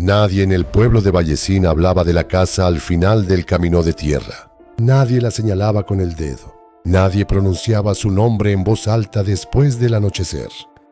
Nadie en el pueblo de Vallecín hablaba de la casa al final del camino de tierra. Nadie la señalaba con el dedo. Nadie pronunciaba su nombre en voz alta después del anochecer.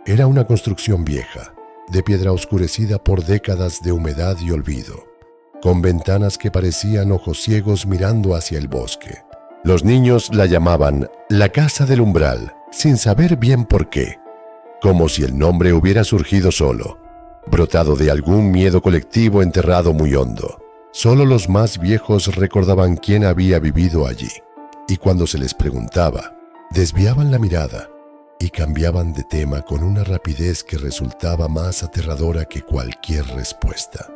Era una construcción vieja, de piedra oscurecida por décadas de humedad y olvido, con ventanas que parecían ojos ciegos mirando hacia el bosque. Los niños la llamaban la Casa del Umbral, sin saber bien por qué, como si el nombre hubiera surgido solo, brotado de algún miedo colectivo enterrado muy hondo. Solo los más viejos recordaban quién había vivido allí, y cuando se les preguntaba, desviaban la mirada y cambiaban de tema con una rapidez que resultaba más aterradora que cualquier respuesta.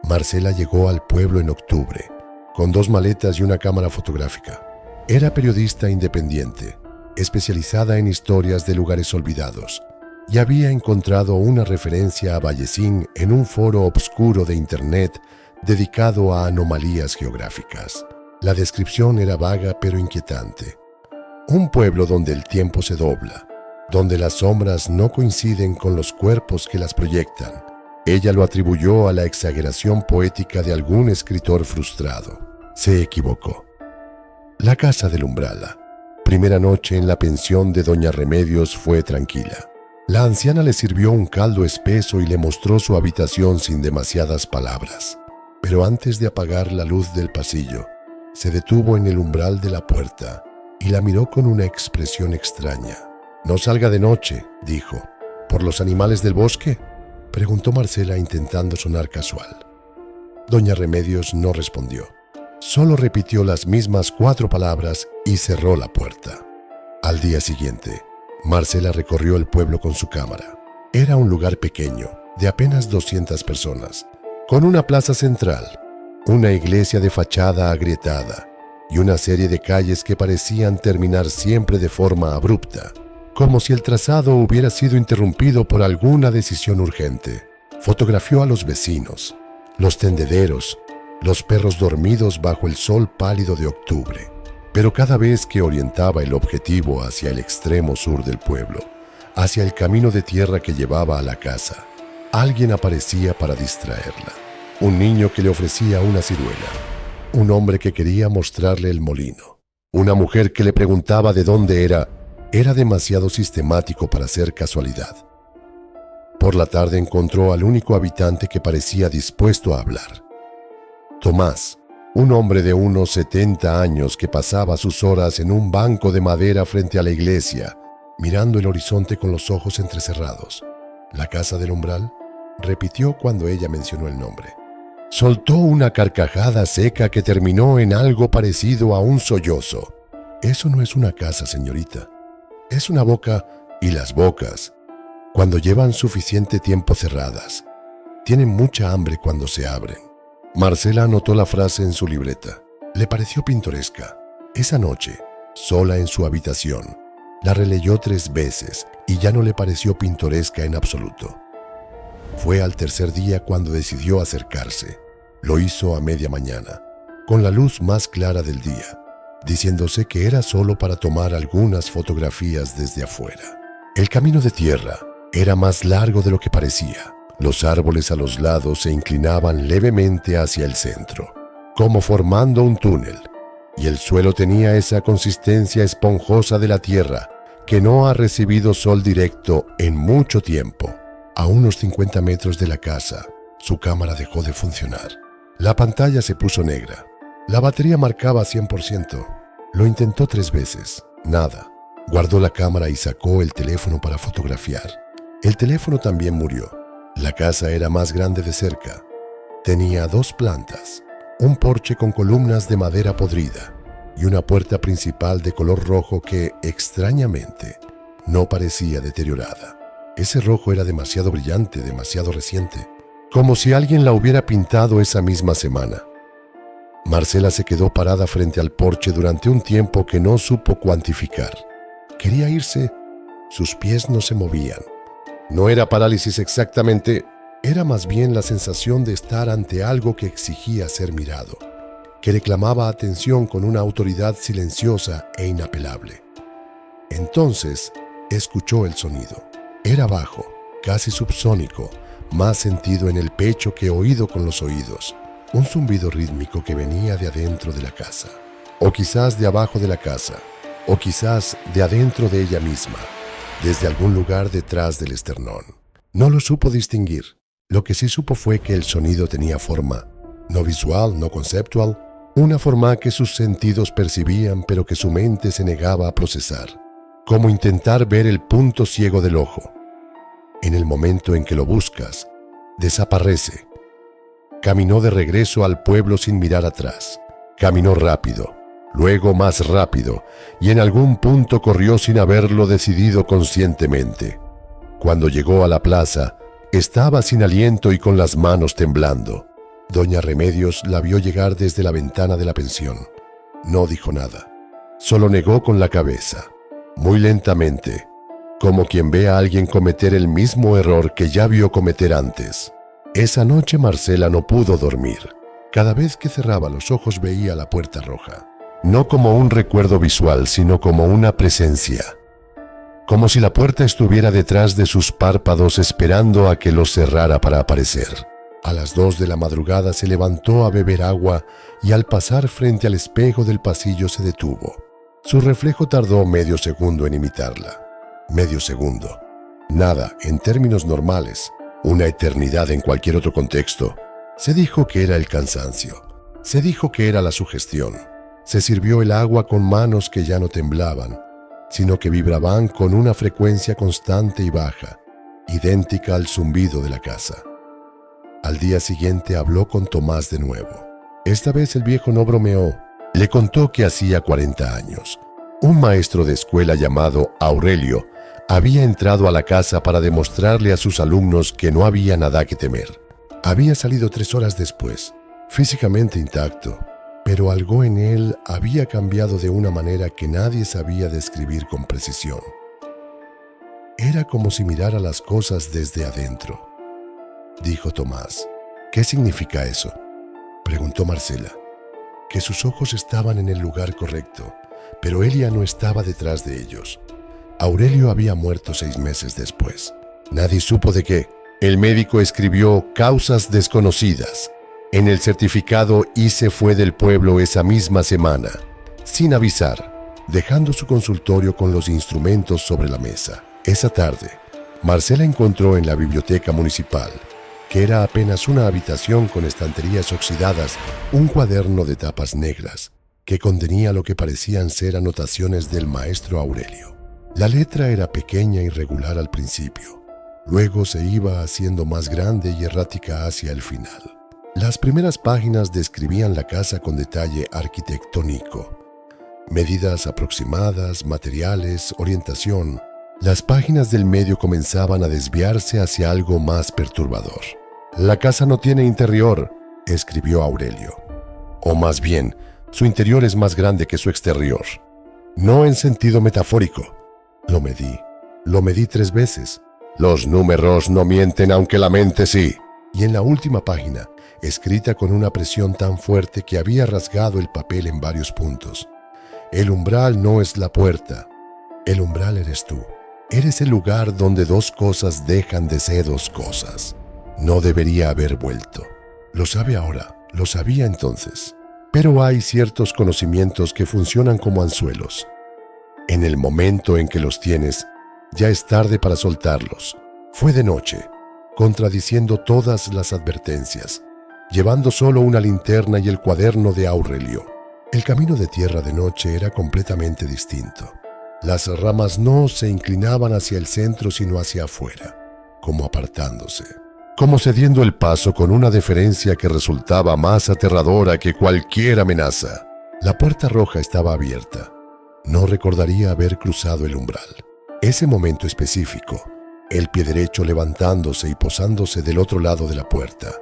Marcela llegó al pueblo en octubre, con 2 maletas y una cámara fotográfica. Era periodista independiente, especializada en historias de lugares olvidados, y había encontrado una referencia a Vallecín en un foro obscuro de internet dedicado a anomalías geográficas. La descripción era vaga pero inquietante. Un pueblo donde el tiempo se dobla, donde las sombras no coinciden con los cuerpos que las proyectan. Ella lo atribuyó a la exageración poética de algún escritor frustrado. Se equivocó. La casa del Umbral, primera noche en la pensión de doña Remedios, fue tranquila. La anciana le sirvió un caldo espeso y le mostró su habitación sin demasiadas palabras. Pero antes de apagar la luz del pasillo, se detuvo en el umbral de la puerta y la miró con una expresión extraña. «No salga de noche», dijo. «¿Por los animales del bosque?», preguntó Marcela intentando sonar casual. Doña Remedios no respondió. Solo repitió las mismas 4 palabras y cerró la puerta. Al día siguiente, Marcela recorrió el pueblo con su cámara. Era un lugar pequeño, de apenas 200 personas, con una plaza central, una iglesia de fachada agrietada y una serie de calles que parecían terminar siempre de forma abrupta, como si el trazado hubiera sido interrumpido por alguna decisión urgente. Fotografió a los vecinos, los tendederos, los perros dormidos bajo el sol pálido de octubre. Pero cada vez que orientaba el objetivo hacia el extremo sur del pueblo, hacia el camino de tierra que llevaba a la casa, alguien aparecía para distraerla. Un niño que le ofrecía una ciruela, un hombre que quería mostrarle el molino, una mujer que le preguntaba de dónde era. Era demasiado sistemático para ser casualidad. Por la tarde encontró al único habitante que parecía dispuesto a hablar. Tomás, un hombre de unos 70 años que pasaba sus horas en un banco de madera frente a la iglesia, mirando el horizonte con los ojos entrecerrados. «¿La casa del Umbral?», repitió cuando ella mencionó el nombre. Soltó una carcajada seca que terminó en algo parecido a un sollozo. «Eso no es una casa, señorita. Es una boca, y las bocas, cuando llevan suficiente tiempo cerradas, tienen mucha hambre cuando se abren». Marcela anotó la frase en su libreta. Le pareció pintoresca. Esa noche, sola en su habitación, la releyó 3 veces y ya no le pareció pintoresca en absoluto. Fue al tercer día cuando decidió acercarse. Lo hizo a media mañana, con la luz más clara del día, diciéndose que era solo para tomar algunas fotografías desde afuera. El camino de tierra era más largo de lo que parecía. Los árboles a los lados se inclinaban levemente hacia el centro, como formando un túnel, y el suelo tenía esa consistencia esponjosa de la tierra que no ha recibido sol directo en mucho tiempo. A unos 50 metros de la casa, su cámara dejó de funcionar. La pantalla se puso negra. La batería marcaba 100%. Lo intentó 3 veces. Nada. Guardó la cámara y sacó el teléfono para fotografiar. El teléfono también murió. La casa era más grande de cerca. Tenía 2 plantas, un porche con columnas de madera podrida y una puerta principal de color rojo que, extrañamente, no parecía deteriorada. Ese rojo era demasiado brillante, demasiado reciente, como si alguien la hubiera pintado esa misma semana. Marcela se quedó parada frente al porche durante un tiempo que no supo cuantificar. Quería irse. Sus pies no se movían. No era parálisis exactamente, era más bien la sensación de estar ante algo que exigía ser mirado, que reclamaba atención con una autoridad silenciosa e inapelable. Entonces, escuchó el sonido. Era bajo, casi subsónico, más sentido en el pecho que oído con los oídos, un zumbido rítmico que venía de adentro de la casa, o quizás de abajo de la casa, o quizás de adentro de ella misma, desde algún lugar detrás del esternón. No lo supo distinguir. Lo que sí supo fue que el sonido tenía forma, no visual, no conceptual, una forma que sus sentidos percibían pero que su mente se negaba a procesar, como intentar ver el punto ciego del ojo. En el momento en que lo buscas, desaparece. Caminó de regreso al pueblo sin mirar atrás. Caminó rápido, luego más rápido, y en algún punto corrió sin haberlo decidido conscientemente. Cuando llegó a la plaza, estaba sin aliento y con las manos temblando. Doña Remedios la vio llegar desde la ventana de la pensión. No dijo nada, solo negó con la cabeza, muy lentamente, como quien ve a alguien cometer el mismo error que ya vio cometer antes. Esa noche Marcela no pudo dormir. Cada vez que cerraba los ojos veía la puerta roja, no como un recuerdo visual, sino como una presencia. Como si la puerta estuviera detrás de sus párpados esperando a que los cerrara para aparecer. A las 2 de la madrugada se levantó a beber agua y al pasar frente al espejo del pasillo se detuvo. Su reflejo tardó medio segundo en imitarla. Medio segundo. Nada, en términos normales. Una eternidad en cualquier otro contexto. Se dijo que era el cansancio. Se dijo que era la sugestión. Se sirvió el agua con manos que ya no temblaban, sino que vibraban con una frecuencia constante y baja, idéntica al zumbido de la casa. Al día siguiente habló con Tomás de nuevo. Esta vez el viejo no bromeó. Le contó que hacía 40 años. Un maestro de escuela llamado Aurelio había entrado a la casa para demostrarle a sus alumnos que no había nada que temer. Había salido 3 horas después, físicamente intacto, pero algo en él había cambiado de una manera que nadie sabía describir con precisión. Era como si mirara las cosas desde adentro. Dijo Tomás. ¿Qué significa eso?, preguntó Marcela. Que sus ojos estaban en el lugar correcto, pero él ya no estaba detrás de ellos. Aurelio había muerto 6 meses después. Nadie supo de qué. El médico escribió causas desconocidas en el certificado y se fue del pueblo esa misma semana, sin avisar, dejando su consultorio con los instrumentos sobre la mesa. Esa tarde, Marcela encontró en la biblioteca municipal, que era apenas una habitación con estanterías oxidadas, un cuaderno de tapas negras que contenía lo que parecían ser anotaciones del maestro Aurelio. La letra era pequeña y regular al principio, luego se iba haciendo más grande y errática hacia el final. Las primeras páginas describían la casa con detalle arquitectónico, medidas aproximadas, materiales, orientación. Las páginas del medio comenzaban a desviarse hacia algo más perturbador. La casa no tiene interior, escribió Aurelio. O más bien, su interior es más grande que su exterior. No en sentido metafórico. Lo medí 3 veces. Los números no mienten aunque la mente sí. Y en la última página, escrita con una presión tan fuerte que había rasgado el papel en varios puntos. El umbral no es la puerta. El umbral eres tú. Eres el lugar donde 2 cosas dejan de ser 2 cosas. No debería haber vuelto. Lo sabe ahora, lo sabía entonces. Pero hay ciertos conocimientos que funcionan como anzuelos. En el momento en que los tienes, ya es tarde para soltarlos. Fue de noche, contradiciendo todas las advertencias, llevando solo una linterna y el cuaderno de Aurelio. El camino de tierra de noche era completamente distinto. Las ramas no se inclinaban hacia el centro sino hacia afuera, como apartándose, como cediendo el paso con una deferencia que resultaba más aterradora que cualquier amenaza. La puerta roja estaba abierta. No recordaría haber cruzado el umbral. Ese momento específico, el pie derecho levantándose y posándose del otro lado de la puerta,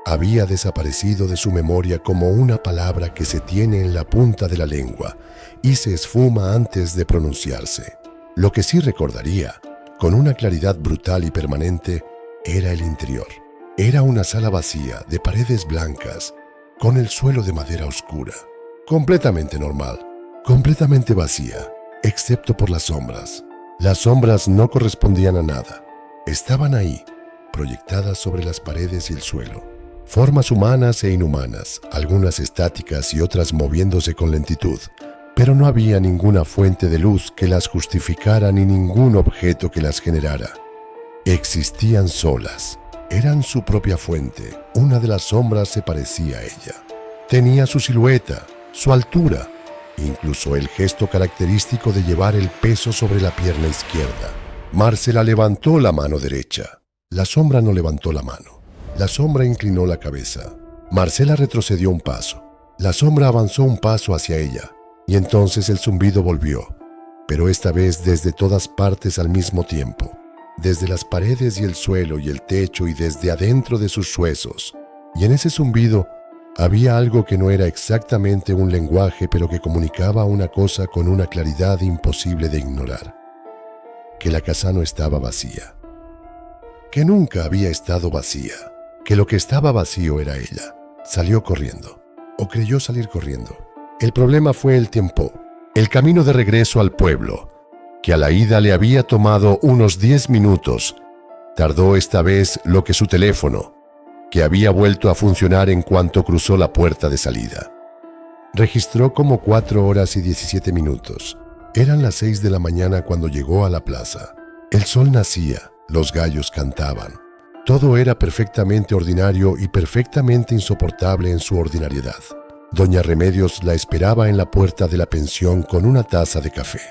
había desaparecido de su memoria como una palabra que se tiene en la punta de la lengua y se esfuma antes de pronunciarse. Lo que sí recordaría, con una claridad brutal y permanente, era el interior. Era una sala vacía, de paredes blancas, con el suelo de madera oscura. Completamente normal, completamente vacía, excepto por las sombras. Las sombras no correspondían a nada. Estaban ahí, proyectadas sobre las paredes y el suelo. Formas humanas e inhumanas, algunas estáticas y otras moviéndose con lentitud, pero no había ninguna fuente de luz que las justificara ni ningún objeto que las generara. Existían solas, eran su propia fuente. Una de las sombras se parecía a ella. Tenía su silueta, su altura, incluso el gesto característico de llevar el peso sobre la pierna izquierda. Marcela levantó la mano derecha. La sombra no levantó la mano. La sombra inclinó la cabeza. Marcela retrocedió un paso. La sombra avanzó un paso hacia ella. Y entonces el zumbido volvió, pero esta vez desde todas partes al mismo tiempo, desde las paredes y el suelo y el techo y desde adentro de sus huesos. Y en ese zumbido había algo que no era exactamente un lenguaje, pero que comunicaba una cosa con una claridad imposible de ignorar: que la casa no estaba vacía, que nunca había estado vacía, que lo que estaba vacío era ella. Salió corriendo, o creyó salir corriendo. El problema fue el tiempo, el camino de regreso al pueblo, que a la ida le había tomado unos 10 minutos. Tardó esta vez lo que su teléfono, que había vuelto a funcionar en cuanto cruzó la puerta de salida. Registró como 4 horas y 17 minutos. Eran las 6 de la mañana cuando llegó a la plaza. El sol nacía, los gallos cantaban. Todo era perfectamente ordinario y perfectamente insoportable en su ordinariedad. Doña Remedios la esperaba en la puerta de la pensión con una taza de café.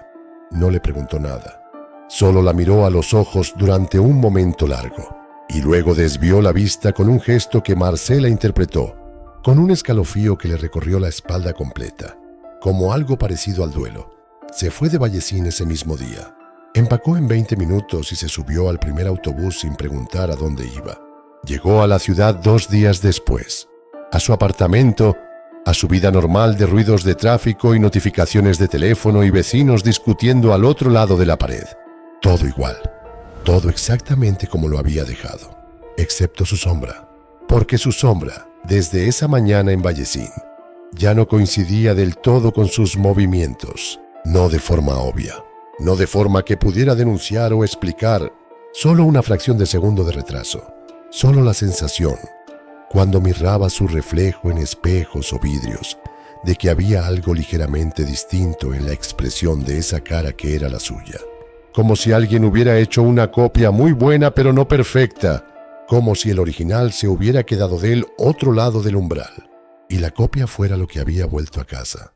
No le preguntó nada. Solo la miró a los ojos durante un momento largo y luego desvió la vista con un gesto que Marcela interpretó con un escalofrío que le recorrió la espalda completa, como algo parecido al duelo. Se fue de Vallecín ese mismo día. Empacó en 20 minutos y se subió al primer autobús sin preguntar a dónde iba. Llegó a la ciudad 2 días después, a su apartamento, a su vida normal de ruidos de tráfico y notificaciones de teléfono y vecinos discutiendo al otro lado de la pared. Todo igual, todo exactamente como lo había dejado, excepto su sombra, porque su sombra, desde esa mañana en Vallecín, ya no coincidía del todo con sus movimientos, no de forma obvia, no de forma que pudiera denunciar o explicar, solo una fracción de segundo de retraso, solo la sensación, cuando miraba su reflejo en espejos o vidrios, de que había algo ligeramente distinto en la expresión de esa cara que era la suya. Como si alguien hubiera hecho una copia muy buena pero no perfecta, como si el original se hubiera quedado del otro lado del umbral, y la copia fuera lo que había vuelto a casa.